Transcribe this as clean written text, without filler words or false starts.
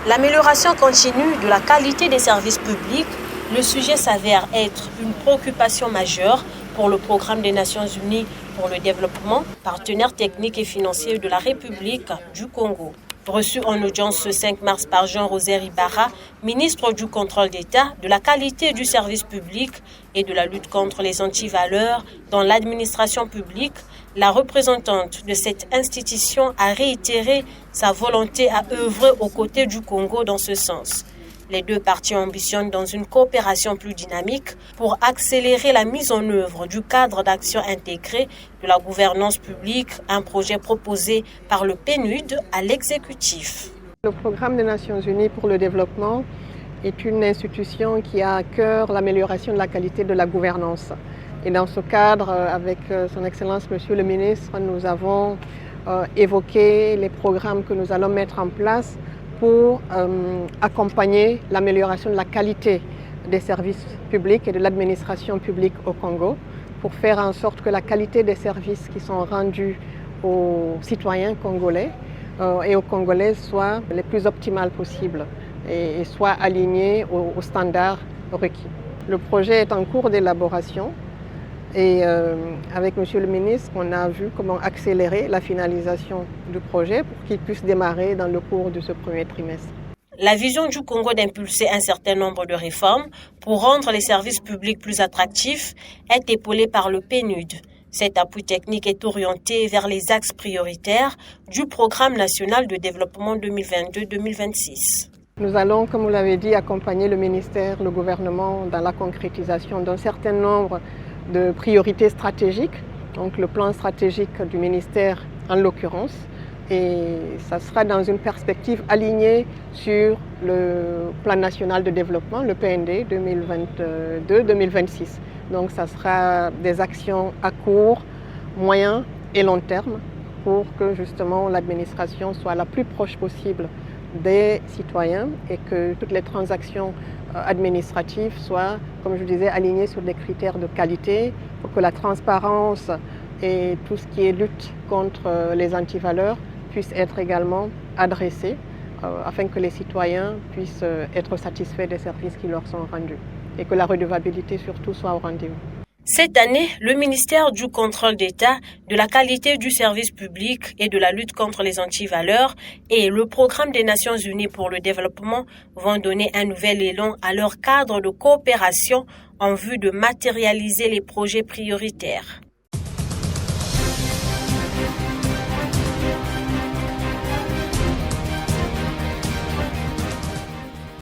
L'amélioration continue de la qualité des services publics, le sujet s'avère être une préoccupation majeure pour le Programme des Nations Unies pour le développement, partenaire technique et financier de la République du Congo. Reçu en audience ce 5 mars par Jean-Rosaire Ibarra, ministre du Contrôle d'État, de la qualité du service public et de la lutte contre les antivaleurs dans l'administration publique, la représentante de cette institution a réitéré sa volonté à œuvrer aux côtés du Congo dans ce sens. Les deux parties ambitionnent dans une coopération plus dynamique pour accélérer la mise en œuvre du cadre d'action intégré de la gouvernance publique, un projet proposé par le PNUD à l'exécutif. Le Programme des Nations Unies pour le développement est une institution qui a à cœur l'amélioration de la qualité de la gouvernance. Et dans ce cadre, avec son Excellence Monsieur le Ministre, nous avons évoqué les programmes que nous allons mettre en place pour accompagner l'amélioration de la qualité des services publics et de l'administration publique au Congo, pour faire en sorte que la qualité des services qui sont rendus aux citoyens congolais et aux Congolais soit les plus optimales possibles et soit alignée aux standards requis. Le projet est en cours d'élaboration. Et avec Monsieur le ministre, on a vu comment accélérer la finalisation du projet pour qu'il puisse démarrer dans le cours de ce premier trimestre. La vision du Congo d'impulser un certain nombre de réformes pour rendre les services publics plus attractifs est épaulée par le PNUD. Cet appui technique est orienté vers les axes prioritaires du Programme national de développement 2022-2026. Nous allons, comme vous l'avez dit, accompagner le ministère, le gouvernement dans la concrétisation d'un certain nombre de priorités stratégiques, donc le plan stratégique du ministère en l'occurrence, et ça sera dans une perspective alignée sur le plan national de développement, le PND 2022-2026. Donc ça sera des actions à court, moyen et long terme pour que justement l'administration soit la plus proche possible des citoyens et que toutes les transactions administratives soient, comme je disais, alignées sur des critères de qualité pour que la transparence et tout ce qui est lutte contre les antivaleurs puisse être également adressé afin que les citoyens puissent être satisfaits des services qui leur sont rendus et que la redevabilité surtout soit au rendez-vous. Cette année, le ministère du Contrôle d'État, de la qualité du service public et de la lutte contre les antivaleurs et le Programme des Nations Unies pour le développement vont donner un nouvel élan à leur cadre de coopération en vue de matérialiser les projets prioritaires.